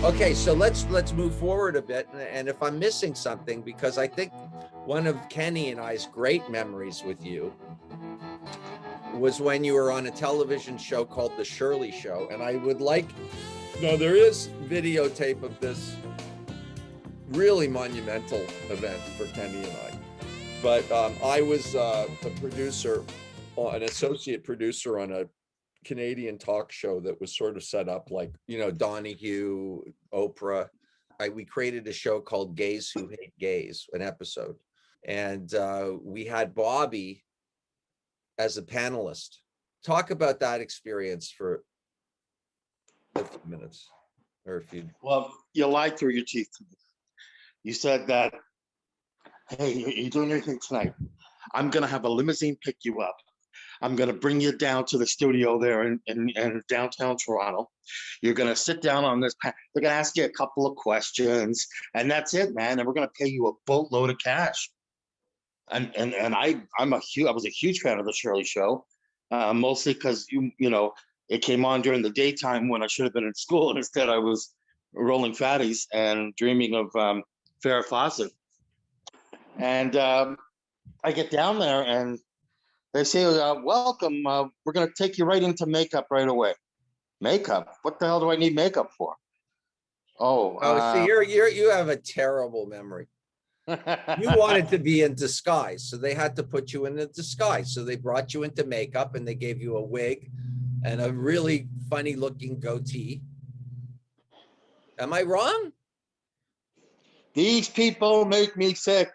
Okay, so let's move forward a bit, and if I'm missing something, because I think one of Kenny and I's great memories with you was when you were on a television show called The Shirley Show, and I would like, no, there is videotape of this really monumental event for Kenny and I, but I was a producer, an associate producer on a Canadian talk show that was sort of set up like, you know, Donahue, Oprah. We created a show called Gays Who Hate Gays, an episode. And we had Bobby as a panelist. Talk about that experience for a few minutes, or a few. Well, you lied through your teeth. You said that, hey, you're doing anything tonight. I'm going to have a limousine pick you up. I'm going to bring you down to the studio there in downtown Toronto. You're going to sit down on this. They're going to ask you a couple of questions, and that's it, man. And we're going to pay you a boatload of cash. And I was a huge fan of the Shirley Show, mostly because you know it came on during the daytime when I should have been in school, and instead I was rolling fatties and dreaming of Farrah Fawcett. And I get down there and they say, welcome, we're going to take you right into makeup right away. Makeup? What the hell do I need makeup for? See, you have a terrible memory. You wanted to be in disguise, so they had to put you in a disguise. So they brought you into makeup and they gave you a wig and a really funny looking goatee. Am I wrong? These people make me sick.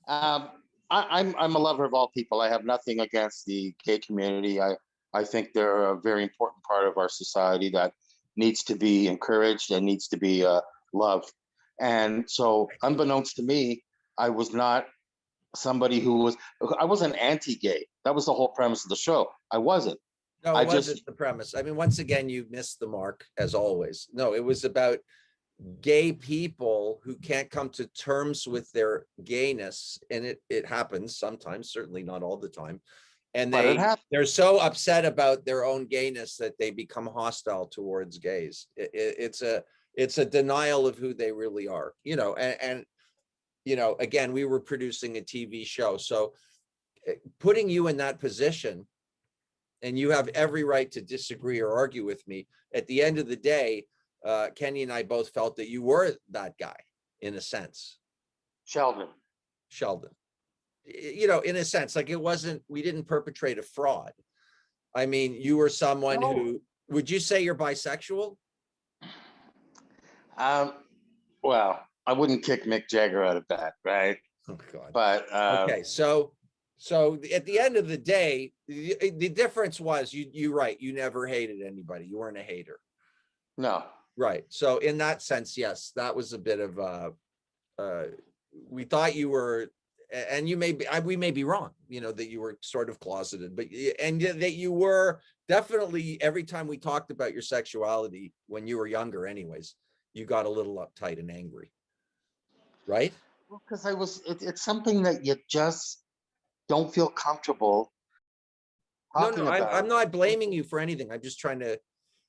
I'm a lover of all people. I have nothing against the gay community. I think they're a very important part of our society that needs to be encouraged and needs to be loved. And so, unbeknownst to me, I was not somebody I wasn't anti-gay. That was the whole premise of the show. I wasn't. No, it wasn't the premise. I mean, once again, you missed the mark as always. No, it was about gay people who can't come to terms with their gayness, and it happens sometimes, certainly not all the time, and they're so upset about their own gayness that they become hostile towards gays. It's a denial of who they really are, you know. And you know, again, we were producing a TV show, so putting you in that position, and you have every right to disagree or argue with me, at the end of the day, Kenny and I both felt that you were that guy, in a sense. Sheldon. You know, in a sense, like we didn't perpetrate a fraud. I mean, you were someone who, would you say you're bisexual? Well, I wouldn't kick Mick Jagger out of bed, right? Oh, God. But okay, so at the end of the day, the difference was you're right. You never hated anybody. You weren't a hater. No. Right. So in that sense, yes, that was a bit of we thought you were, and we may be wrong, you know, that you were sort of closeted, but and that you were definitely, every time we talked about your sexuality when you were younger anyways, you got a little uptight and angry. Right? Well, because it's something that you just don't feel comfortable talking about. I'm not blaming you for anything. I'm just trying to,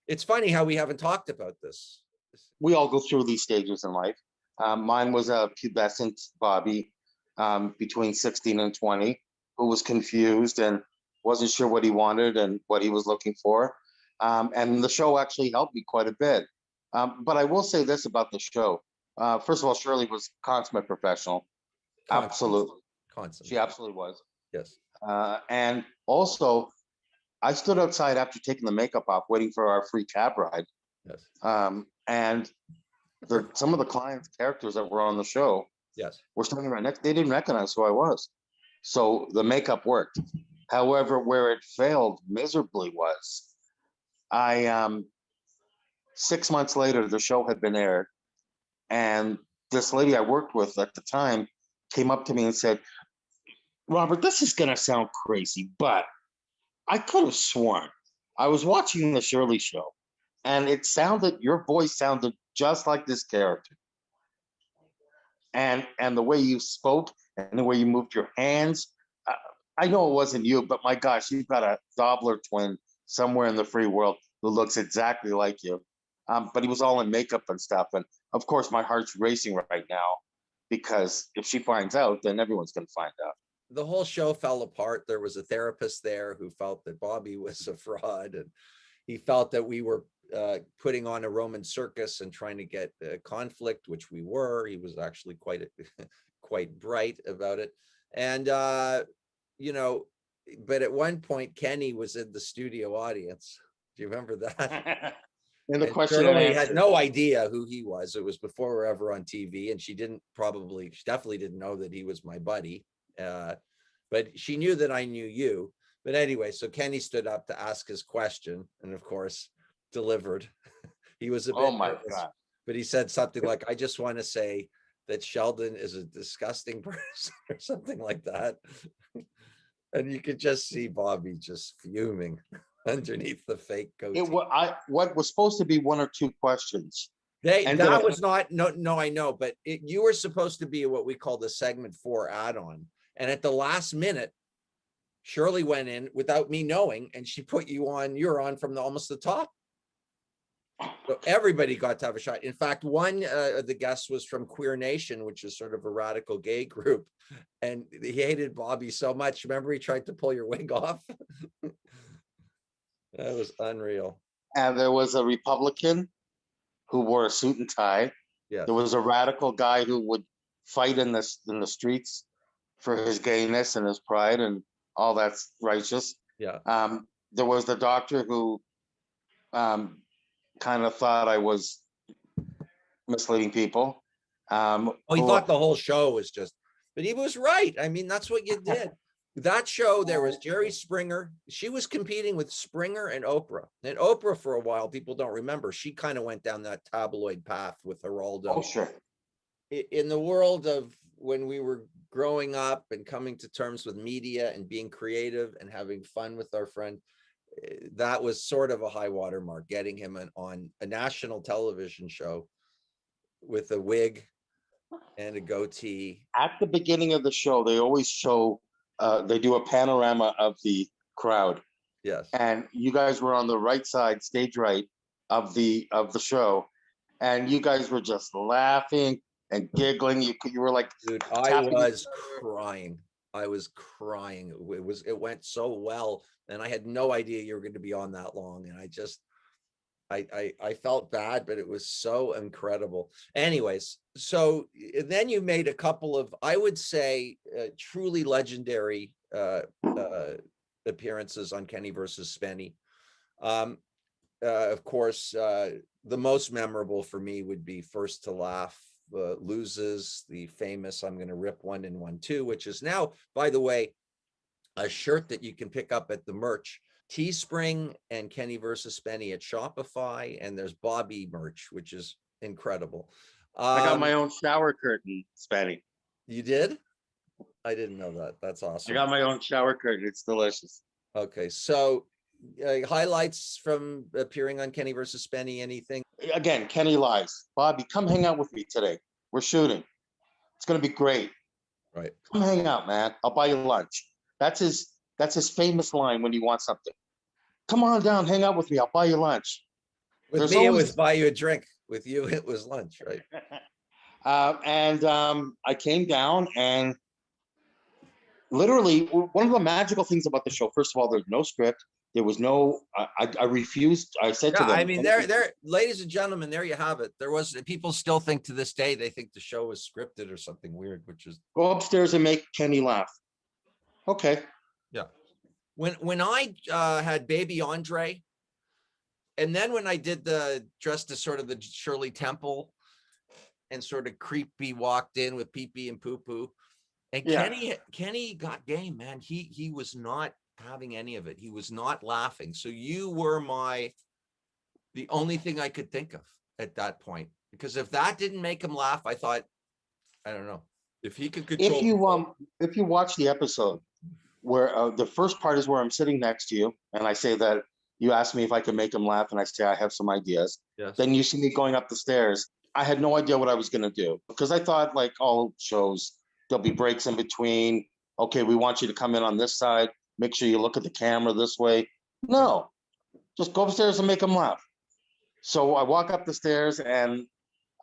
it's funny how we haven't talked about this. We all go through these stages in life. Mine was a pubescent Bobby between 16 and 20 who was confused and wasn't sure what he wanted and what he was looking for. And the show actually helped me quite a bit. But I will say this about the show. First of all, Shirley was consummate professional. Absolutely. Consummate. She absolutely was. Yes. And also, I stood outside after taking the makeup off, waiting for our free cab ride. Yes. And some of the clients' characters that were on the show, yes, were standing right next. They didn't recognize who I was, so the makeup worked. However, where it failed miserably was, 6 months later, the show had been aired, and this lady I worked with at the time came up to me and said, "Robert, this is gonna sound crazy, but I could have sworn I was watching the Shirley Show, and your voice sounded just like this character. And the way you spoke and the way you moved your hands, I know it wasn't you, but my gosh, you've got a Dobler twin somewhere in the free world. who looks exactly like you. But he was all in makeup and stuff. And of course, my heart's racing right now because if she finds out, then everyone's going to find out. The whole show fell apart. There was a therapist there who felt that Bobby was a fraud, and he felt that we were putting on a Roman circus and trying to get conflict, which we were. He was actually quite bright about it. And, you know, but at one point, Kenny was in the studio audience. Do you remember that? And the And question and Shirley had answer. no idea who he was. It was before we were ever on TV, and she definitely didn't know that he was my buddy. But she knew that I knew you. But anyway, so Kenny stood up to ask his question, and of course, delivered. He was a Oh bit my nervous, God. but he said something like, "I just want to say that Sheldon is a disgusting person," or something like that. And you could just see Bobby just fuming underneath the fake goatee. What was supposed to be one or two questions. That was not, no, I know, but you were supposed to be what we call the segment 4 add-on. And at the last minute, Shirley went in without me knowing, and she put you on, you're on from almost the top. So everybody got to have a shot. In fact, one of the guests was from Queer Nation, which is sort of a radical gay group. And he hated Bobby so much. Remember, he tried to pull your wig off? That was unreal. And there was a Republican who wore a suit and tie. Yes. There was a radical guy who would fight in the streets for his gayness and his pride, and all that's righteous. Yeah. There was the doctor who kind of thought I was misleading people. He thought the whole show was just, but he was right. I mean, that's what you did. That show, there was Jerry Springer. She was competing with Springer and Oprah. And Oprah, for a while, people don't remember, she kind of went down that tabloid path with Geraldo. Oh, sure. In the world of when we were growing up and coming to terms with media and being creative and having fun with our friend, that was sort of a high watermark, getting him on a national television show with a wig and a goatee. At the beginning of the show, they always show, they do a panorama of the crowd. Yes. And you guys were on the right side, stage right of the show, and you guys were just laughing and giggling. You were like, dude, I was crying. I was crying. It went so well, and I had no idea you were going to be on that long. And I felt bad, but it was so incredible. Anyways, so then you made a couple of, I would say, truly legendary appearances on Kenny versus Spenny. Of course, the most memorable for me would be First to Laugh loses, the famous "I'm going to rip 1 and 1 2," which is now, by the way, a shirt that you can pick up at the merch. Teespring and Kenny versus Spenny at Shopify, and there's Bobby merch, which is incredible. I got my own shower curtain, Spenny. You did? I didn't know that. That's awesome. I got my own shower curtain. It's delicious. Okay, so highlights from appearing on Kenny versus Spenny, anything? Again, Kenny lies. Bobby, come hang out with me today. We're shooting. It's going to be great. Right. Come hang out, man. I'll buy you lunch. That's his famous line when he wants something. Come on down, hang out with me. I'll buy you lunch. With me, it was buy you a drink. With you, it was lunch, right? I came down, and literally one of the magical things about the show, first of all, there's no script. There was no, I refused. I said to them. I mean, there, ladies and gentlemen, there you have it. There was, people still think to this day, they think the show was scripted or something weird, which is. Go upstairs and make Kenny laugh. Okay. Yeah. When I had baby Andre, and then when I did the dressed as sort of the Shirley Temple and sort of creepy walked in with pee pee and poo poo, and yeah. Kenny got game, man. He was not having any of it. He was not laughing. So you were the only thing I could think of at that point, because if that didn't make him laugh, I thought, I don't know if he could control. If you watch the episode where the first part is where I'm sitting next to you, and I say that you asked me if I could make him laugh, and I say I have some ideas. Yes. Then you see me going up the stairs. I had no idea what I was going to do, because I thought, like all shows, there'll be breaks in between. Okay, we want you to come in on this side. Make sure you look at the camera this way. No, Just go upstairs and make them laugh. So I walk up the stairs and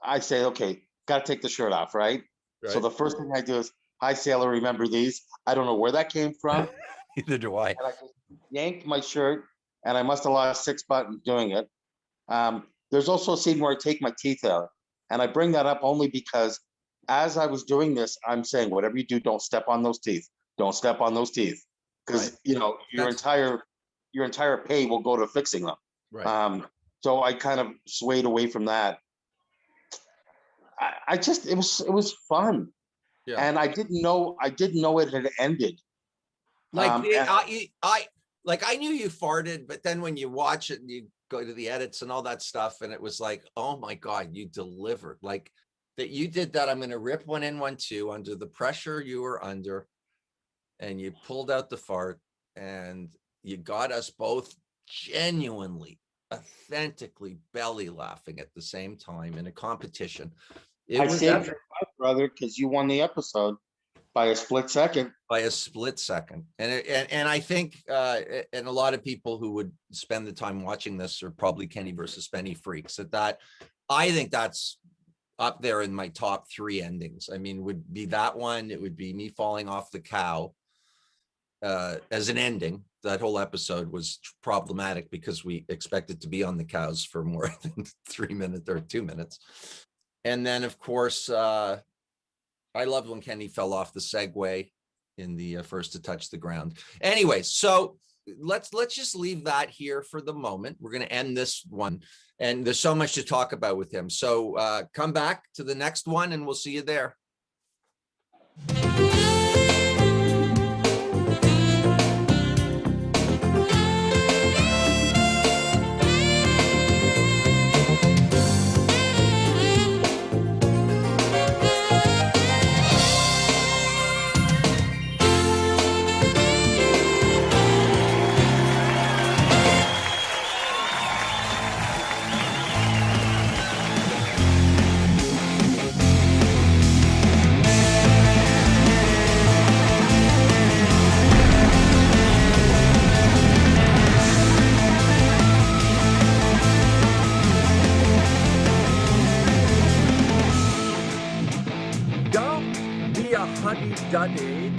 I say, okay, got to take the shirt off, right? So the first thing I do is, hi, sailor, remember these? I don't know where that came from. Neither do I. And I just yanked my shirt, and I must have lost 6 buttons doing it. There's also a scene where I take my teeth out, and I bring that up only because as I was doing this, I'm saying, whatever you do, don't step on those teeth. Don't step on those teeth, because Right. you know your entire pay will go to fixing them. Right. So I kind of swayed away from that. I just it was fun, Yeah. and I didn't know it had ended. Like And- I knew you farted, but then when you watch it and you go to the edits and all that stuff, and it was like, oh my God, you delivered. Like that you did that. I'm gonna rip one in, 1, 2 under the pressure you were under, and you pulled out the fart, and you got us both genuinely, authentically belly laughing at the same time in a competition. It I was saved your life, brother, because you won the episode by a split second. by a split second. And I think and a lot of people who would spend the time watching this are probably Kenny versus Spenny freaks at that. I think that's up there in my top 3 endings. I mean, would be that one. It would be me falling off the cow as an ending. That whole episode was problematic because we expected to be on the cows for more than 3 minutes or 2 minutes. And then of course, I loved when Kenny fell off the Segway in the first to touch the ground. Anyway, so let's just leave that here for the moment. We're going to end this one, and there's so much to talk about with him. So come back to the next one, and we'll see you there. Don't be a honey-duddy.